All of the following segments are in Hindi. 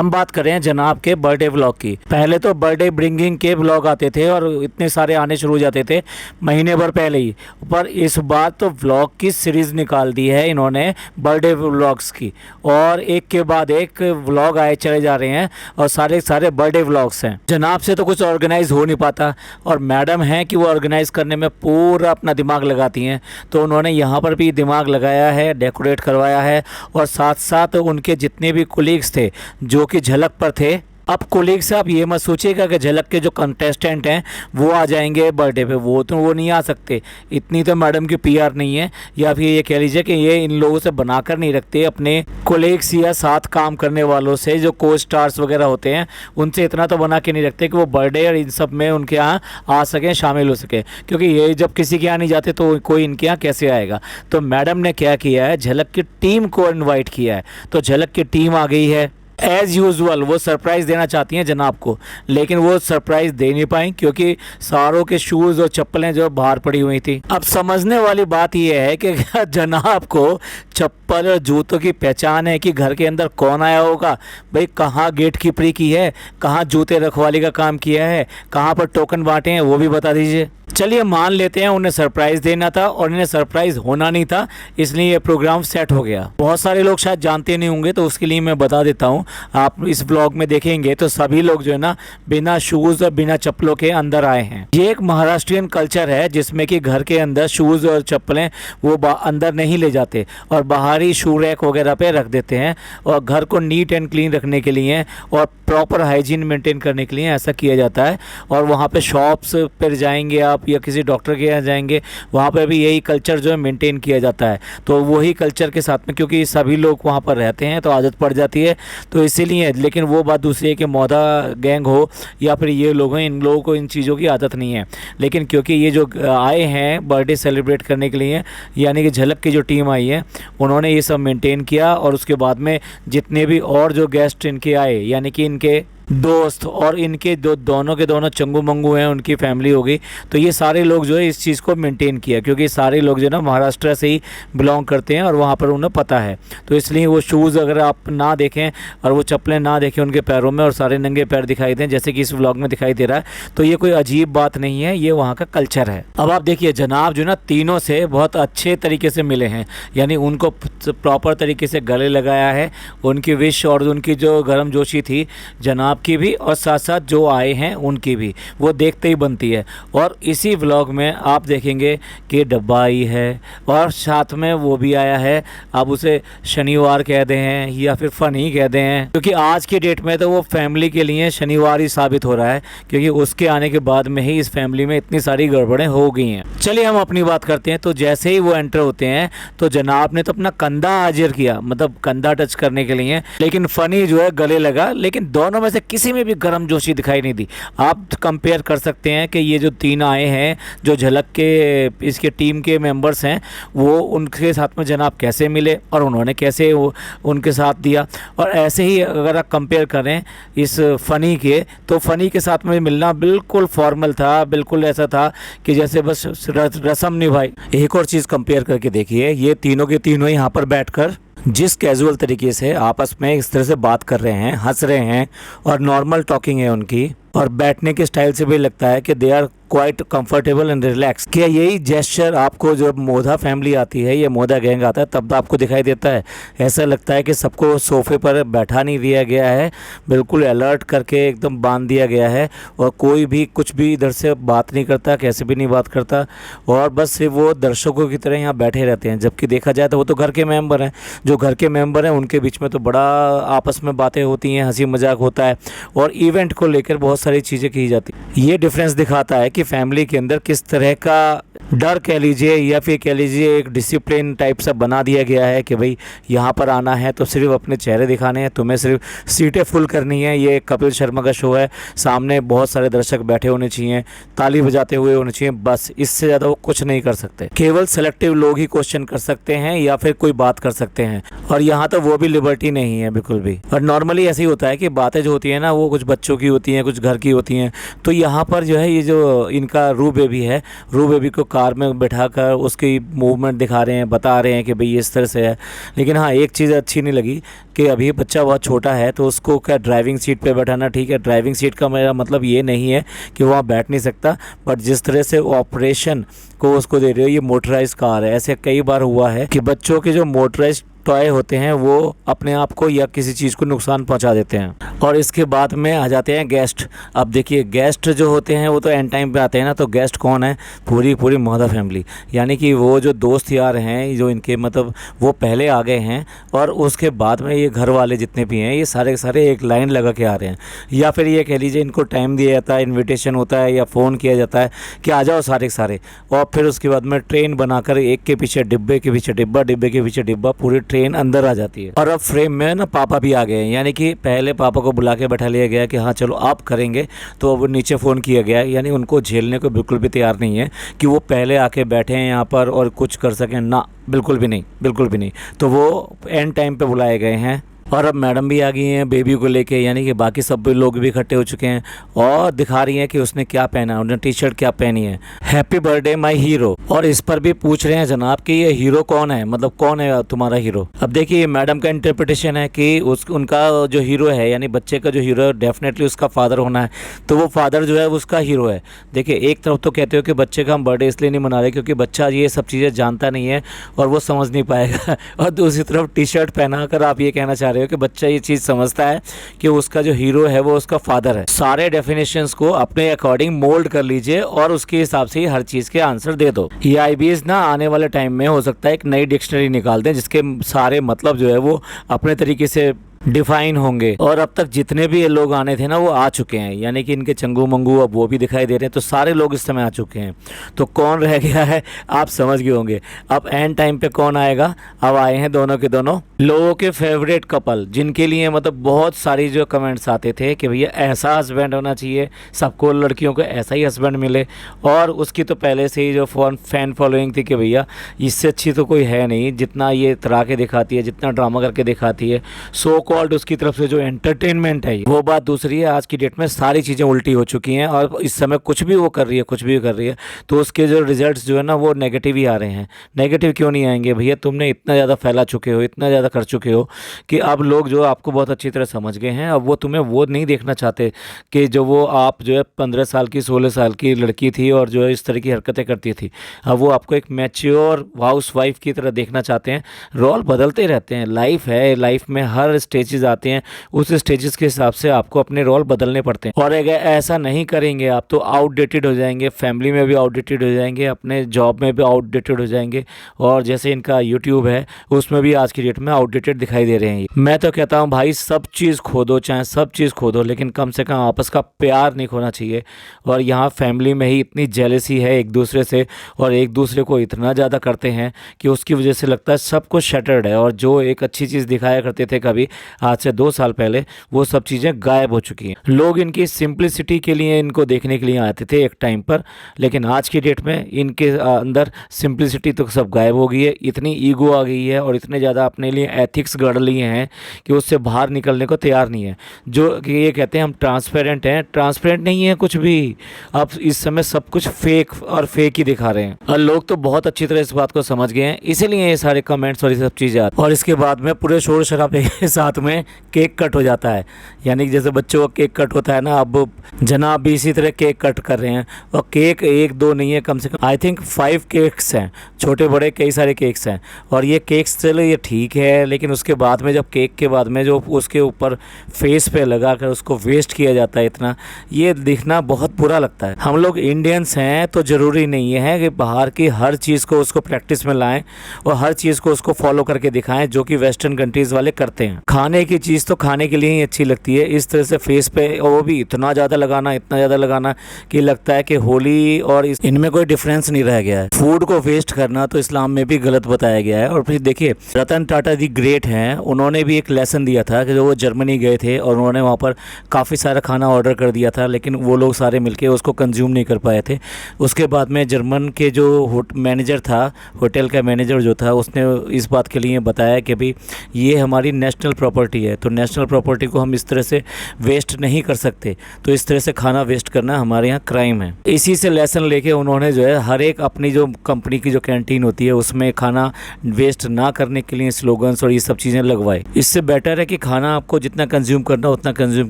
हम बात करें जनाब के बर्थडे व्लॉग की। पहले तो बर्थडे ब्रिंगिंग के व्लॉग आते थे और इतने सारे आने शुरू हो जाते थे महीने भर पहले ही, पर इस बार तो व्लॉग की सीरीज़ निकाल दी है इन्होंने बर्थडे व्लॉग्स की, और एक के बाद एक व्लॉग आए चले जा रहे हैं और सारे सारे बर्थडे व्लॉग्स हैं। जनाब से तो कुछ ऑर्गेनाइज हो नहीं पाता और मैडम हैं कि वो ऑर्गेनाइज करने में पूरा अपना दिमाग लगाती हैं, तो उन्होंने यहाँ पर भी दिमाग लगाया है, डेकोरेट करवाया है, और साथ साथ उनके जितने भी कोलीग्स थे जो कि झलक पर थे। अब कोलीग से आप ये मत सोचिएगा कि झलक के जो कंटेस्टेंट हैं वो आ जाएंगे बर्थडे पे, वो नहीं आ सकते। इतनी तो मैडम की पीआर नहीं है, या फिर ये कह लीजिए कि ये इन लोगों से बनाकर नहीं रखते अपने कोलीग्स या साथ काम करने वालों से, जो को स्टार्स वगैरह होते हैं उनसे इतना तो बना के नहीं रखते कि वो बर्थडे और इन सब में उनके यहाँ आ सकें, शामिल हो सकें, क्योंकि ये जब किसी के यहाँ नहीं जाते तो कोई इनके यहाँ कैसे आएगा। तो मैडम ने क्या किया है, झलक की टीम को इन्वाइट किया है, तो झलक की टीम आ गई है। एज़ यूजुअल वो सरप्राइज़ देना चाहती हैं जनाब को, लेकिन वो सरप्राइज़ दे नहीं पाई क्योंकि सारों के शूज़ और चप्पलें जो बाहर पड़ी हुई थी। अब समझने वाली बात यह है कि जनाब को चप्पल और जूतों की पहचान है कि घर के अंदर कौन आया होगा, भाई कहाँ गेट कीपरी की है, कहाँ जूते रखवाली का काम किया है, कहाँ पर टोकन बांटे हैं, वो भी बता दीजिए। चलिए मान लेते हैं उन्हें सरप्राइज़ देना था और इन्हें सरप्राइज़ होना नहीं था, इसलिए ये प्रोग्राम सेट हो गया। बहुत सारे लोग शायद जानते नहीं होंगे, तो उसके लिए मैं बता देता हूँ। आप इस ब्लॉग में देखेंगे तो सभी लोग जो है ना बिना शूज़ और बिना चप्पलों के अंदर आए हैं। ये एक महाराष्ट्रियन कल्चर है जिसमें कि घर के अंदर शूज़ और चप्पलें वो अंदर नहीं ले जाते और बाहर ही शू रैक वगैरह पे रख देते हैं, और घर को नीट एंड क्लीन रखने के लिए और प्रॉपर हाइजीन मेंटेन करने के लिए ऐसा किया जाता है। और वहाँ पे शॉप्स पर जाएंगे आप या किसी डॉक्टर के यहाँ जाएंगे, वहाँ पर भी यही कल्चर जो है मेंटेन किया जाता है। तो वही कल्चर के साथ में, क्योंकि सभी लोग वहाँ पर रहते हैं तो आदत पड़ जाती है, तो इसीलिए। लेकिन वो बात दूसरी है कि मौदा गैंग हो या फिर ये लोग हैं, इन लोगों को इन चीज़ों की आदत नहीं है। लेकिन क्योंकि ये जो आए हैं बर्थडे सेलिब्रेट करने के लिए, यानी कि झलक की जो टीम आई है, उन्होंने ये सब मेंटेन किया। और उसके बाद में जितने भी और जो गेस्ट इनके आए, यानी कि इनके दोस्त और इनके दोनों के दोनों चंगू मंगू हैं, उनकी फैमिली हो गई, तो ये सारे लोग जो है इस चीज़ को मेंटेन किया, क्योंकि सारे लोग जो है ना महाराष्ट्र से ही बिलोंग करते हैं और वहाँ पर उन्हें पता है। तो इसलिए वो शूज़ अगर आप ना देखें और वो चप्पलें ना देखें उनके पैरों में, और सारे नंगे पैर दिखाई दें जैसे कि इस व्लॉग में दिखाई दे रहा है, तो ये कोई अजीब बात नहीं है, ये वहाँ का कल्चर है। अब आप देखिए जनाब जो ना तीनों से बहुत अच्छे तरीके से मिले हैं, यानी उनको प्रॉपर तरीके से गले लगाया है। उनकी विश और उनकी जो गर्मजोशी थी जनाब की भी, और साथ साथ जो आए हैं उनकी भी, वो देखते ही बनती है। और इसी व्लॉग में आप देखेंगे कि डब्बा आई है और साथ में वो भी आया है। आप उसे शनिवार कह दें हैं या फिर फनी कह दें हैं, क्योंकि आज की डेट में तो वो फैमिली के लिए शनिवार ही साबित हो रहा है, क्योंकि उसके आने के बाद में ही इस फैमिली में इतनी सारी गड़बड़ें हो गई हैं। चलिए हम अपनी बात करते हैं। तो जैसे ही वो एंटर होते हैं तो जनाब ने तो अपना कंधा हाजिर किया, मतलब कंधा टच करने के लिए, लेकिन फनी जो है गले लगा, लेकिन दोनों में से किसी में भी गर्मजोशी दिखाई नहीं दी। आप कंपेयर कर सकते हैं कि ये जो तीन आए हैं जो झलक के इसके टीम के मेंबर्स हैं, वो उनके साथ में जनाब कैसे मिले और उन्होंने कैसे उनके साथ दिया। और ऐसे ही अगर आप कंपेयर करें इस फ़नी के, तो फ़नी के साथ में मिलना बिल्कुल फॉर्मल था, बिल्कुल ऐसा था कि जैसे बस रस्म निभाई। एक और चीज़ कंपेयर करके देखिए, ये तीनों के तीनों यहाँ पर बैठकर जिस कैजुअल तरीके से आपस में इस तरह से बात कर रहे हैं, हंस रहे हैं और नॉर्मल टॉकिंग है उनकी, और बैठने के स्टाइल से भी लगता है कि they are quite comfortable and relax. क्या यही जेस्चर आपको जब मोदा फैमिली आती है या मोदा गैंग आता है तब आपको दिखाई देता है? ऐसा लगता है कि सबको सोफे पर बैठा नहीं दिया गया है, बिल्कुल अलर्ट करके एकदम बांध दिया गया है, और कोई भी कुछ भी इधर से बात नहीं करता, कैसे भी नहीं बात करता, और बस सिर्फ वो दर्शकों की तरह यहाँ बैठे रहते हैं। जबकि देखा जाए तो वो तो घर के मेम्बर हैं, जो घर के मेम्बर हैं उनके बीच में तो बड़ा आपस में बातें होती हैं, हंसी मजाक होता है, और इवेंट को लेकर बहुत सारी चीज़ें की जाती। ये डिफरेंस दिखाता है कि फैमिली के अंदर किस तरह का डर कह लीजिए या फिर कह लीजिए एक डिसिप्लिन टाइप सा बना दिया गया है कि भाई यहाँ पर आना है तो सिर्फ अपने चेहरे दिखाने हैं, तुम्हें सिर्फ सीटें फुल करनी है। ये कपिल शर्मा का शो है, सामने बहुत सारे दर्शक बैठे होने चाहिए, ताली बजाते हुए होने चाहिए, बस इससे ज़्यादा वो कुछ नहीं कर सकते। केवल सेलेक्टिव लोग ही क्वेश्चन कर सकते हैं या फिर कोई बात कर सकते हैं, और यहाँ तो वो भी लिबर्टी नहीं है बिल्कुल भी। और नॉर्मली ऐसे ही होता है कि बातें जो होती है ना वो कुछ बच्चों की होती हैं, कुछ घर की होती हैं। तो यहाँ पर जो है ये जो इनका रू बेबी है, रू बेबी को कार में बैठाकर उसकी मूवमेंट दिखा रहे हैं, बता रहे हैं कि भाई इस तरह से है। लेकिन हाँ, एक चीज़ अच्छी नहीं लगी कि अभी बच्चा बहुत छोटा है तो उसको क्या ड्राइविंग सीट पे बैठाना ठीक है। ड्राइविंग सीट का मेरा मतलब ये नहीं है कि वहाँ बैठ नहीं सकता, बट जिस तरह से ऑपरेशन को उसको दे रहे हो, ये मोटराइज कार है। ऐसे कई बार हुआ है कि बच्चों के जो मोटराइज टॉय होते हैं वो अपने आप को या किसी चीज़ को नुकसान पहुंचा देते हैं। और इसके बाद में आ जाते हैं गेस्ट। अब देखिए, गेस्ट जो होते हैं वो तो एंड टाइम पे आते हैं ना। तो गेस्ट कौन है? पूरी मादा फैमिली, यानी कि वो जो दोस्त यार हैं जो इनके मतलब वो पहले आ गए हैं और उसके बाद में ये घर वाले जितने भी हैं ये सारे के सारे एक लाइन लगा के आ रहे हैं। या फिर ये कह लीजिए इनको टाइम दिया जाता है, इन्विटेशन होता है या फ़ोन किया जाता है कि आ जाओ सारे के सारे, और फिर उसके बाद में ट्रेन बनाकर एक के पीछे डिब्बे के पीछे डिब्बा, डिब्बे के पीछे डिब्बा, पूरी ट्रेन अंदर आ जाती है। और अब फ्रेम में ना पापा भी आ गए हैं, यानी कि पहले पापा को बुला के बैठा लिया गया कि हाँ चलो आप करेंगे, तो अब नीचे फ़ोन किया गया। यानी उनको झेलने को बिल्कुल भी तैयार नहीं है कि वो पहले आके बैठे हैं यहाँ पर और कुछ कर सकें ना, बिल्कुल भी नहीं, बिल्कुल भी नहीं। तो वो एंड टाइम पे बुलाए गए हैं। और अब मैडम भी आ गई हैं बेबी को लेके, यानी कि बाकी सब लोग भी इकट्ठे हो चुके हैं और दिखा रही हैं कि उसने क्या पहना है, उसने टी शर्ट क्या पहनी है, हैप्पी बर्थडे माय हीरो। और इस पर भी पूछ रहे हैं जनाब कि ये हीरो कौन है, मतलब कौन है तुम्हारा हीरो। अब देखिए, मैडम का इंटरप्रिटेशन है कि उनका जो हीरो है यानी बच्चे का जो हीरो है डेफिनेटली उसका फादर होना है, तो वो फादर जो है उसका हीरो है। देखिए, एक तरफ तो कहते हो कि बच्चे का हम बर्थडे इसलिए नहीं मना रहे क्योंकि बच्चा ये सब चीज़ें जानता नहीं है और वो समझ नहीं पाएगा, और दूसरी तरफ टी शर्ट पहना कर आप ये कहना चाह रहे हो कि बच्चा ये चीज़ समझता है कि उसका जो हीरो है वो उसका फादर है। सारे डेफिनेशंस को अपने अकॉर्डिंग मोल्ड कर लीजिए और उसके हिसाब से ही हर चीज़ के आंसर दे दो। ये आईबीएस ना आने वाले टाइम में हो सकता है एक नई डिक्शनरी निकाल दें जिसके सारे मतलब जो है वो अपने तरीके से डिफाइन होंगे। और अब तक जितने भी ये लोग आने थे ना वो आ चुके हैं, यानी कि इनके चंगू मंगू अब वो भी दिखाई दे रहे हैं। तो सारे लोग इस समय आ चुके हैं, तो कौन रह गया है आप समझ गए होंगे। अब एंड टाइम पे कौन आएगा? अब आए हैं दोनों के दोनों लोगों के फेवरेट कपल, जिनके लिए मतलब बहुत सारी जो कमेंट्स आते थे कि भैया ऐसा हस्बैंड होना चाहिए, सबको लड़कियों को ऐसा ही हस्बैंड मिले। और उसकी तो पहले से ही जो फैन फॉलोइंग थी कि भैया इससे अच्छी तो कोई है नहीं, जितना ये तरा के दिखाती है, जितना ड्रामा करके दिखाती है, सो कॉल्ड उसकी तरफ से जो एंटरटेनमेंट है वो बात दूसरी है। आज की डेट में सारी चीज़ें उल्टी हो चुकी हैं और इस समय कुछ भी वो कर रही है, कुछ भी कर रही है, तो उसके जो रिजल्ट्स जो है ना वो नेगेटिव ही आ रहे हैं। नेगेटिव क्यों नहीं आएंगे भैया? तुमने इतना ज़्यादा फैला चुके हो, इतना ज़्यादा कर चुके हो कि अब लोग जो आपको बहुत अच्छी तरह समझ गए हैं। अब वो तुम्हें वो नहीं देखना चाहते कि जो वो आप जो है 15 साल की 16 साल की लड़की थी और जो है इस तरह की हरकतें करती थी। अब वो आपको एक मैच्योर हाउस वाइफ की तरह देखना चाहते हैं। रोल बदलते रहते हैं, लाइफ है, लाइफ में हर स्टेजेस आते हैं, उस स्टेजेस के हिसाब से आपको अपने रोल बदलने पड़ते हैं। और अगर ऐसा नहीं करेंगे आप तो आउटडेटेड हो जाएंगे, फैमिली में भी आउटडेटेड हो जाएंगे, अपने जॉब में भी आउटडेटेड हो जाएंगे, और जैसे इनका यूट्यूब है उसमें भी आज की डेट में आउटडेटेड दिखाई दे रहे हैं। मैं तो कहता हूँ भाई सब चीज़ खो दो, चाहे सब चीज़ खो दो, लेकिन कम से कम आपस का प्यार नहीं खोना चाहिए। और यहाँ फैमिली में ही इतनी जेलसी है एक दूसरे से, और एक दूसरे को इतना ज़्यादा करते हैं कि उसकी वजह से लगता है सब कुछ शटर्ड है। और जो एक अच्छी चीज़ दिखाया करते थे कभी आज से 2 साल पहले, वो सब चीज़ें गायब हो चुकी हैं। लोग इनकी सिंप्लिसिटी के लिए इनको देखने के लिए आते थे एक टाइम पर, लेकिन आज की डेट में इनके अंदर सिंप्लिसिटी तो सब गायब हो गई है। इतनी ईगो आ गई है और इतने ज़्यादा अपने लिए एथिक्स गढ़ लिए हैं कि उससे बाहर निकलने को तैयार नहीं है। जो कि ये कहते हैं हम ट्रांसपेरेंट हैं, ट्रांसपेरेंट नहीं है कुछ भी। अब इस समय सब कुछ फेक और फेक ही दिखा रहे हैं, और लोग तो बहुत अच्छी तरह इस बात को समझ गए हैं, इसीलिए ये सारे कमेंट्स और ये सब चीज़ें आती हैं। और इसके बाद में पूरे शोर शराबे के साथ में केक कट हो जाता है, यानी कि जैसे बच्चों का केक कट होता है ना, अब जनाब भी इसी तरह केक कट कर रहे हैं। और केक 1-2 नहीं है, कम से कम आई थिंक 5 केक्स हैं, छोटे बड़े कई सारे केक्स हैं। और ये केक्स चलो ये ठीक है, लेकिन उसके बाद में जब केक के बाद में जो उसके ऊपर फेस पे लगा कर उसको वेस्ट किया जाता है इतना, ये दिखना बहुत बुरा लगता है। हम लोग इंडियंस हैं तो ज़रूरी नहीं है कि बाहर की हर चीज़ को उसको प्रैक्टिस में लाएं और हर चीज़ को उसको फॉलो करके दिखाएं जो कि वेस्टर्न कंट्रीज़ वाले करते हैं। खाने की चीज़ तो खाने के लिए ही अच्छी लगती है, इस तरह से फेस पे और वो भी इतना ज़्यादा लगाना कि लगता है कि होली और इनमें कोई डिफरेंस नहीं रह गया है। फूड को वेस्ट करना तो इस्लाम में भी गलत बताया गया है। और फिर देखिए, रतन टाटा जी ग्रेट हैं, उन्होंने भी एक लेसन दिया था कि जो वो जर्मनी गए थे और उन्होंने वहाँ पर काफ़ी सारा खाना ऑर्डर कर दिया था, लेकिन वो लोग सारे मिलके उसको कंज्यूम नहीं कर पाए थे। उसके बाद में जर्मन के जो मैनेजर था, होटल का मैनेजर जो था, उसने इस बात के लिए बताया कि भाई ये हमारी नेशनल प्रॉपर्टी है, तो नेशनल प्रॉपर्टी को हम इस तरह से वेस्ट नहीं कर सकते। तो इस तरह से खाना वेस्ट करना हमारे यहाँ क्राइम है। इसी से लेसन लेके उन्होंने जो है हर एक अपनी जो कंपनी की जो कैंटीन होती है उसमें खाना वेस्ट ना करने के लिए स्लोगन्स और ये सब चीज़ें लगवाए। इससे बेटर है कि खाना आपको जितना कंज्यूम करना उतना कंज्यूम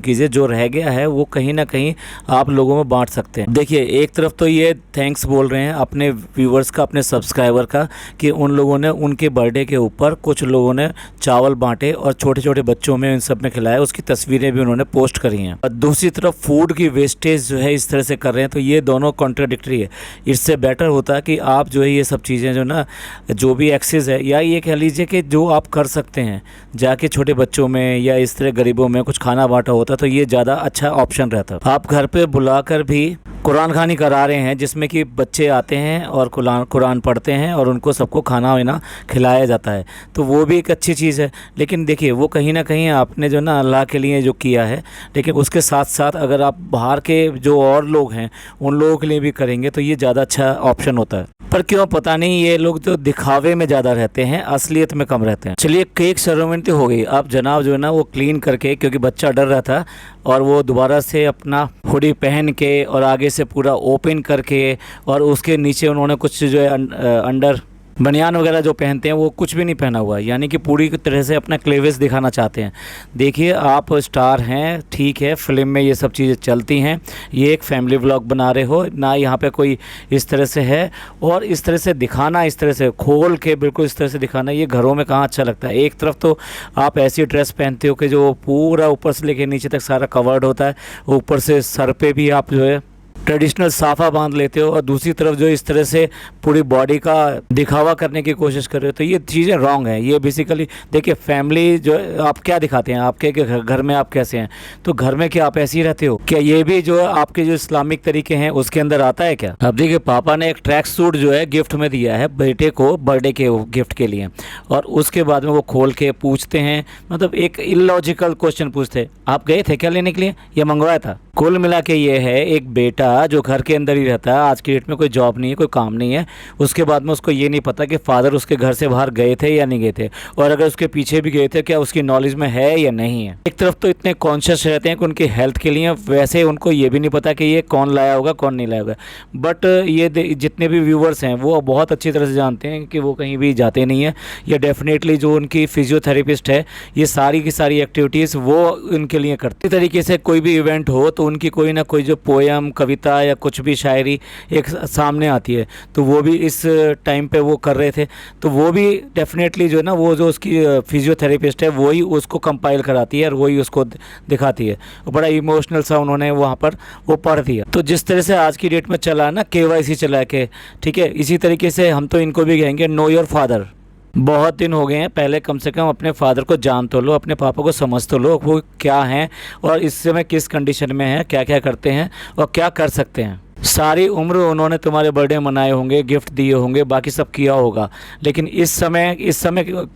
कीजिए, जो रह गया है वो कहीं ना कहीं आप लोगों में बांट सकते हैं। देखिए, एक तरफ तो ये थैंक्स बोल रहे हैं अपने व्यूवर्स का, अपने सब्सक्राइबर का, कि उन लोगों ने उनके बर्थडे के ऊपर कुछ लोगों ने चावल बांटे और छोटे छोटे बच्चों में इन सब में खिलाया, उसकी तस्वीरें भी उन्होंने पोस्ट करी हैं। और दूसरी तरफ फूड की वेस्टेज जो है इस तरह से कर रहे हैं, तो ये दोनों कॉन्ट्राडिक्टरी है। इससे बेटर होता है कि आप जो है ये सब चीज़ें जो ना, जो भी एक्सेस है, या ये कह लीजिए कि जो आप कर सकते हैं जाके छोटे बच्चों में या इस तरह गरीबों में कुछ खाना बांटा होता तो ये ज़्यादा अच्छा ऑप्शन रहता। आप घर पे बुलाकर भी कुरान खानी करा रहे हैं जिसमें कि बच्चे आते हैं और कुरान पढ़ते हैं और उनको सबको खाना वाना खिलाया जाता है, तो वो भी एक अच्छी चीज़ है। लेकिन देखिए, वो कहीं ना कहीं आपने जो ना अल्लाह के लिए जो किया है, लेकिन उसके साथ साथ अगर आप बाहर के जो और लोग हैं उन लोगों के लिए भी करेंगे तो ये ज़्यादा अच्छा ऑप्शन होता है। पर क्यों पता नहीं ये लोग जो दिखावे में ज़्यादा रहते हैं, असलियत में कम रहते हैं। चलिए, केक सेरेमनी हो गई। अब जनाब जो है ना वो क्लीन करके, क्योंकि बच्चा डर रहा था, और वो दोबारा से अपना हुडी पहन के और आगे से पूरा ओपन करके, और उसके नीचे उन्होंने कुछ जो है अंडर बनियान वगैरह जो पहनते हैं वो कुछ भी नहीं पहना हुआ है, यानी कि पूरी तरह से अपना क्लेवेस दिखाना चाहते हैं। देखिए, आप स्टार हैं, ठीक है, फिल्म में ये सब चीज़ें चलती हैं, ये एक फैमिली व्लॉग बना रहे हो ना, यहाँ पे कोई इस तरह से है। और इस तरह से दिखाना, इस तरह से खोल के बिल्कुल इस तरह से दिखाना, ये घरों में कहाँ अच्छा लगता है। एक तरफ तो आप ऐसी ड्रेस पहनते हो कि जो पूरा ऊपर से लेकर नीचे तक सारा कवर्ड होता है, ऊपर से सर पे भी आप जो है ट्रेडिशनल साफ़ा बांध लेते हो, और दूसरी तरफ जो इस तरह से पूरी बॉडी का दिखावा करने की कोशिश कर रहे हो, तो ये चीज़ें रॉन्ग है। ये बेसिकली देखिए, फैमिली जो है आप क्या दिखाते हैं, आपके घर में आप कैसे हैं, तो घर में क्या आप ऐसे ही रहते हो क्या? ये भी जो है आपके जो इस्लामिक तरीके हैं उसके अंदर आता है क्या? अब देखिए, पापा ने एक ट्रैक सूट जो है गिफ्ट में दिया है बेटे को बर्थडे के गिफ्ट के लिए, और उसके बाद में वो खोल के पूछते हैं, मतलब एक इलॉजिकल क्वेश्चन पूछते, आप गए थे क्या लेने के लिए, ये मंगवाया था? कुल मिला के ये है, एक बेटा जो घर के अंदर ही रहता है, आज की डेट में कोई जॉब नहीं है, कोई काम नहीं है, उसके बाद में उसको ये नहीं पता कि फादर उसके घर से बाहर गए थे या नहीं गए थे, और अगर उसके पीछे भी गए थे क्या उसकी नॉलेज में है या नहीं है। एक तरफ तो इतने कॉन्शियस रहते हैं कि उनकी हेल्थ के लिए, वैसे उनको ये भी नहीं पता कि ये कौन लाया होगा कौन नहीं लाया होगा। बट ये जितने भी व्यूवर्स हैं वो बहुत अच्छी तरह से जानते हैं कि वो कहीं भी जाते नहीं हैं, या डेफिनेटली जो उनकी फिजियोथेरेपिस्ट है ये सारी की सारी एक्टिविटीज़ वो उनके लिए करती तरीके से। कोई भी इवेंट हो तो उनकी कोई ना कोई जो पोयम, कविता या कुछ भी शायरी एक सामने आती है, तो वो भी इस टाइम पे वो कर रहे थे, तो वो भी डेफिनेटली जो है ना, वो जो उसकी फिजियोथेरेपिस्ट है वही उसको कंपाइल कराती है और वही उसको दिखाती है। बड़ा इमोशनल सा उन्होंने वहाँ पर वो पढ़ दिया। तो जिस तरह से आज की डेट में चला ना, KYC चला के, ठीक है, इसी तरीके से हम तो इनको भी कहेंगे नो योर फादर। बहुत दिन हो गए हैं, पहले कम से कम अपने फादर को जान तो लो, अपने पापा को समझ तो लो, वो क्या हैं और इस समय किस कंडीशन में हैं, क्या क्या करते हैं और क्या कर सकते हैं। सारी उम्र उन्होंने तुम्हारे बर्थडे मनाए होंगे, गिफ्ट दिए होंगे, बाकी सब किया होगा, लेकिन इस समय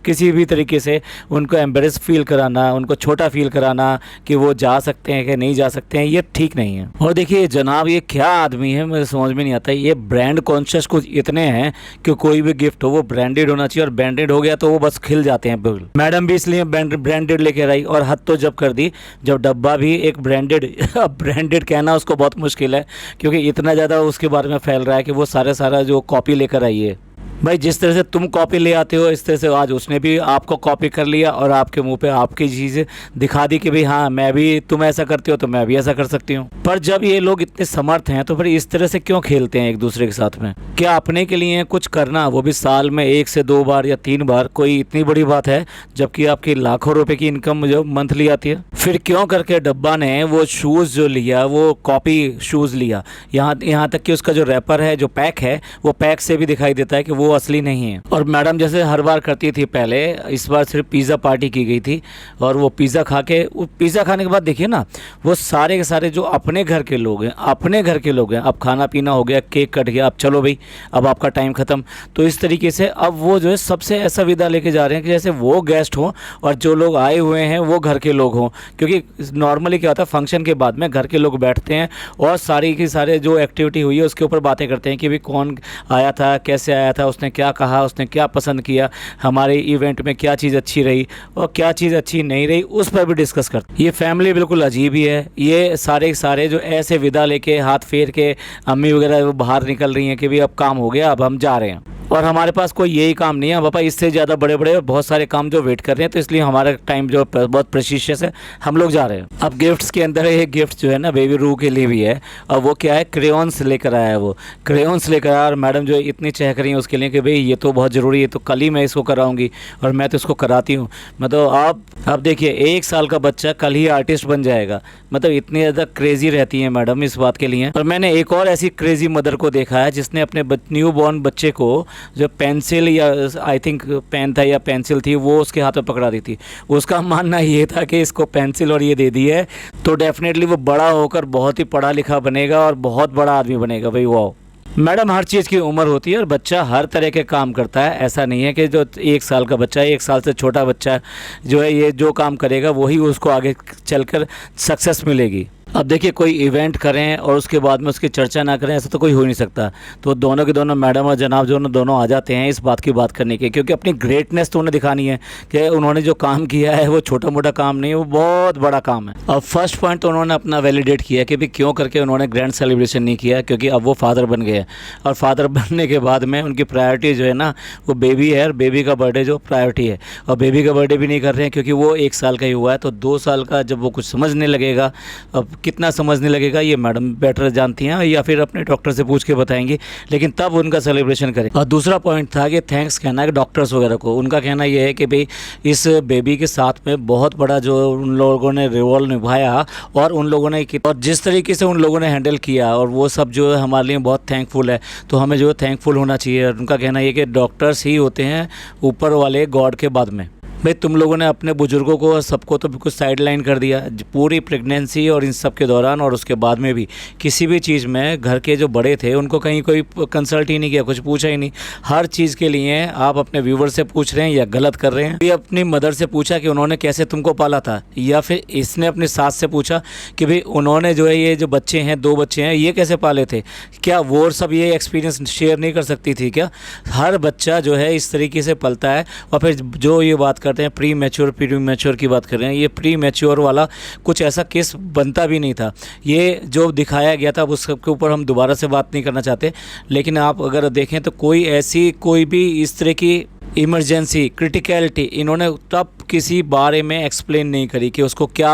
किसी भी तरीके से उनको एम्बेरस फील कराना, उनको छोटा फील कराना कि वो जा सकते हैं कि नहीं जा सकते हैं, ये ठीक नहीं है। और देखिए जनाब, ये क्या आदमी है मुझे समझ में नहीं आता। ये ब्रांड कॉन्शियस कुछ इतने हैं कि कोई भी गिफ्ट हो वो ब्रांडेड होना चाहिए, और ब्रांडेड हो गया तो वो बस खिल जाते हैं बिल्कुल। मैडम भी इसलिए ब्रांडेड लेकर आई और हद तो जब कर दी जब डब्बा भी एक ब्रांडेड कहना उसको बहुत मुश्किल है, क्योंकि इतना ज़्यादा उसके बारे में फैल रहा है कि वो सारा जो कॉपी लेकर आई है। भाई, जिस तरह से तुम कॉपी ले आते हो इस तरह से आज उसने भी आपको कॉपी कर लिया और आपके मुंह पे आपकी चीज़ें दिखा दी कि भाई हाँ, मैं भी, तुम ऐसा करते हो तो मैं भी ऐसा कर सकती हूँ। पर जब ये लोग इतने समर्थ हैं तो फिर इस तरह से क्यों खेलते हैं एक दूसरे के साथ में? क्या अपने के लिए कुछ करना, वो भी साल में 1 से 2 बार या 3 बार, कोई इतनी बड़ी बात है? जबकि आपकी लाखों रुपए की इनकम जो मंथली आती है। फिर क्यों करके डब्बा ने वो शूज़ जो लिया वो कॉपी शूज़ लिया, यहाँ तक कि उसका जो रैपर है, जो पैक है, वो पैक से भी दिखाई देता है कि वो असली नहीं है। और मैडम जैसे हर बार करती थी पहले, इस बार सिर्फ पिज़्ज़ा पार्टी की गई थी, और वो पिज़्ज़ा खा के, पिज़्ज़ा खाने के बाद देखिए ना, वो सारे के सारे जो अपने घर के लोग हैं, अब खाना पीना हो गया, केक कट गया, अब चलो भाई अब आपका टाइम ख़त्म। तो इस तरीके से अब वो जो है सबसे ऐसा विदा लेके जा रहे हैं कि जैसे वो गेस्ट हों और जो लोग आए हुए हैं वो घर के लोग हों। क्योंकि नॉर्मली क्या होता है, फंक्शन के बाद में घर के लोग बैठते हैं और सारी की सारे जो एक्टिविटी हुई है उसके ऊपर बातें करते हैं कि भाई कौन आया था, कैसे आया था, उसने क्या कहा, उसने क्या पसंद किया, हमारे इवेंट में क्या चीज़ अच्छी रही और क्या चीज़ अच्छी नहीं रही, उस पर भी डिस्कस करते। ये फैमिली बिल्कुल अजीब ही है। ये सारे जो ऐसे विदा लेके हाथ फेर के अम्मी वगैरह वो बाहर निकल रही हैं कि भाई अब काम हो गया, अब हम जा रहे हैं, और हमारे पास कोई यही काम नहीं है पापा, इससे ज़्यादा बड़े बड़े बहुत सारे काम जो वेट कर रहे हैं, तो इसलिए हमारा टाइम जो बहुत प्रेशियस है, हम लोग जा रहे हैं। अब गिफ्ट्स के अंदर एक गिफ्ट जो है ना बेबी रू के लिए भी है, और वो क्या है, क्रेयॉन्स लेकर आया है। वो क्रेयॉन्स लेकर आया और मैडम जो इतनी चहक रही है उसके लिए कि भाई ये तो बहुत ज़रूरी है, तो कल ही मैं इसको कराऊंगी, और मैं तो इसको कराती हूँ। मतलब आप देखिए 1 साल का बच्चा कल ही आर्टिस्ट बन जाएगा, मतलब इतनी ज़्यादा क्रेज़ी रहती है मैडम इस बात के लिए। और मैंने एक और ऐसी क्रेज़ी मदर को देखा है जिसने अपने न्यू बॉर्न बच्चे को जो पेंसिल या आई थिंक पेन था या पेंसिल थी वो उसके हाथ में पकड़ा दी थी। उसका मानना ये था कि इसको पेंसिल और ये दे दी है तो डेफिनेटली वो बड़ा होकर बहुत ही पढ़ा लिखा बनेगा और बहुत बड़ा आदमी बनेगा। भाई वाह मैडम, हर चीज़ की उम्र होती है और बच्चा हर तरह के काम करता है। ऐसा नहीं है कि जो 1 साल का बच्चा है, 1 साल से छोटा बच्चा जो है ये जो काम करेगा वही उसको आगे चलकर सक्सेस मिलेगी। अब देखिए कोई इवेंट करें और उसके बाद में उसकी चर्चा ना करें, ऐसा तो कोई हो नहीं सकता। तो दोनों के दोनों मैडम और जनाब जो दोनों आ जाते हैं इस बात की बात करने के, क्योंकि अपनी ग्रेटनेस तो उन्हें दिखानी है कि उन्होंने जो काम किया है वो छोटा मोटा काम नहीं है, वो बहुत बड़ा काम है। अब फर्स्ट पॉइंट तो उन्होंने अपना वैलिडेट किया कि भाई क्यों करके उन्होंने ग्रैंड सेलिब्रेशन नहीं किया, क्योंकि अब वो फादर बन गए हैं और फादर बनने के बाद में उनकी प्रायोरिटी जो है ना वो बेबी है, और बेबी का बर्थडे जो प्रायोरिटी है। और बेबी का बर्थडे भी नहीं कर रहे हैं क्योंकि वो 1 साल का ही हुआ है, तो 2 साल का जब वो कुछ समझने लगेगा, अब कितना समझने लगेगा ये मैडम बेटर जानती हैं या फिर अपने डॉक्टर से पूछ के बताएंगी, लेकिन तब उनका सेलिब्रेशन करें। और दूसरा पॉइंट था कि थैंक्स कहना है डॉक्टर्स वगैरह को। उनका कहना ये है कि भाई इस बेबी के साथ में बहुत बड़ा जो उन लोगों ने रोल निभाया और उन लोगों ने और जिस तरीके से उन लोगों ने हैंडल किया और वो सब जो है हमारे लिए बहुत थैंकफुल है, तो हमें जो है थैंकफुल होना चाहिए। उनका कहना ये कि डॉक्टर्स ही होते हैं ऊपर वाले गॉड के बाद में। भाई तुम लोगों ने अपने बुजुर्गों को सबको तो बिल्कुल साइड लाइन कर दिया पूरी प्रेगनेंसी और इन सब के दौरान, और उसके बाद में भी किसी भी चीज़ में घर के जो बड़े थे उनको कहीं कोई कंसल्ट ही नहीं किया, कुछ पूछा ही नहीं। हर चीज़ के लिए आप अपने व्यूवर से पूछ रहे हैं या गलत कर रहे हैं। भी अपनी मदर से पूछा कि उन्होंने कैसे तुमको पाला था, या फिर इसने अपनी सास से पूछा कि भाई उन्होंने जो है ये जो बच्चे हैं 2 बच्चे हैं ये कैसे पाले थे, क्या वो सब ये एक्सपीरियंस शेयर नहीं कर सकती थी क्या? हर बच्चा जो है इस तरीके से पलता है। और फिर जो ये बात करते हैं प्री मैच्योर की बात कर रहे हैं, ये प्री मैच्योर वाला कुछ ऐसा केस बनता भी नहीं था। ये जो दिखाया गया था उस सब के ऊपर हम दोबारा से बात नहीं करना चाहते, लेकिन आप अगर देखें तो कोई भी इस तरह की इमरजेंसी क्रिटिकलिटी इन्होंने तब किसी बारे में एक्सप्लेन नहीं करी कि उसको क्या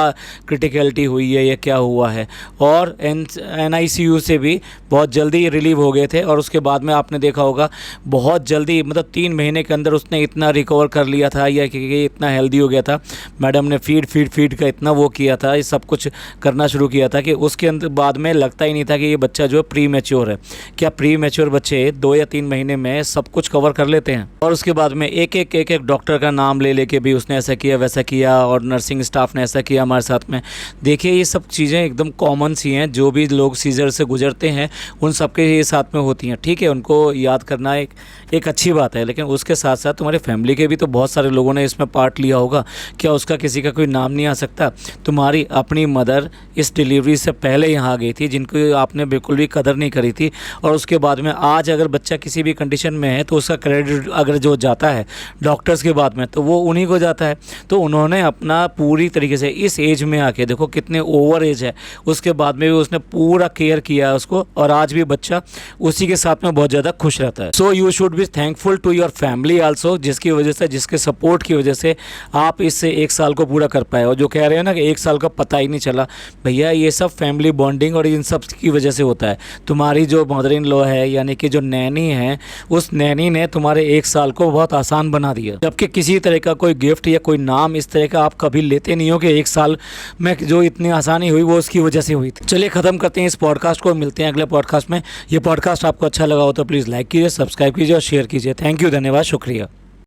क्रिटिकलिटी हुई है या क्या हुआ है। और NICU से भी बहुत जल्दी रिलीव हो गए थे, और उसके बाद में आपने देखा होगा बहुत जल्दी, मतलब 3 महीने के अंदर उसने इतना रिकवर कर लिया था या कि इतना हेल्दी हो गया था। मैडम ने फीड का इतना वो किया था, ये सब कुछ करना शुरू किया था कि उसके अंदर बाद में लगता ही नहीं था कि ये बच्चा जो है प्री मैच्योर है। क्या प्री मैच्योर बच्चे 2 या 3 महीने में सब कुछ कवर कर लेते हैं? और उसके बाद में एक डॉक्टर का नाम ले लेके भी उसने ऐसा किया वैसा किया, और नर्सिंग स्टाफ ने ऐसा किया हमारे साथ में। देखिए ये सब चीज़ें एकदम कॉमन सी हैं, जो भी लोग सीजर से गुजरते हैं उन सबके ये साथ में होती हैं। ठीक है, उनको याद करना एक अच्छी बात है, लेकिन उसके साथ साथ तुम्हारे फैमिली के भी तो बहुत सारे लोगों ने इसमें पार्ट लिया होगा। क्या उसका किसी का कोई नाम नहीं आ सकता? तुम्हारी अपनी मदर इस डिलीवरी से पहले यहाँ आ गई थी, जिनको आपने बिल्कुल भी कदर नहीं करी थी, और उसके बाद में आज अगर बच्चा किसी भी कंडीशन में है तो उसका क्रेडिट अगर जो जाता है डॉक्टर्स के बाद में तो वो उन्हीं को जाता है। तो उन्होंने अपना पूरी तरीके से इस एज में आके, देखो कितने ओवर एज है, उसके बाद में भी उसने पूरा केयर किया है उसको, और आज भी बच्चा उसी के साथ में बहुत ज़्यादा खुश रहता है। So you should be thankful to your family also, जिसकी वजह से, जिसके सपोर्ट की वजह से आप इससे 1 साल को पूरा कर पाए। और जो कह रहे हैं ना कि 1 साल का पता ही नहीं चला, भैया ये सब फैमिली बॉन्डिंग और इन सब की वजह से होता है। तुम्हारी जो मदर इन लॉ है यानी कि जो नैनी है, उस नैनी ने तुम्हारे 1 साल को बहुत आसान बना दिया। जबकि किसी तरह का कोई गिफ्ट या कोई नाम इस तरह का आप कभी लेते नहीं हो कि 1 साल में जो इतनी आसानी हुई वो उसकी वजह से हुई थी। चलिए ख़त्म करते हैं इस पॉडकास्ट को, मिलते हैं अगले पॉडकास्ट में। ये पॉडकास्ट आपको अच्छा लगा हो तो प्लीज़ लाइक कीजिए, सब्सक्राइब कीजिए और शेयर कीजिए। थैंक यू, धन्यवाद, शुक्रिया।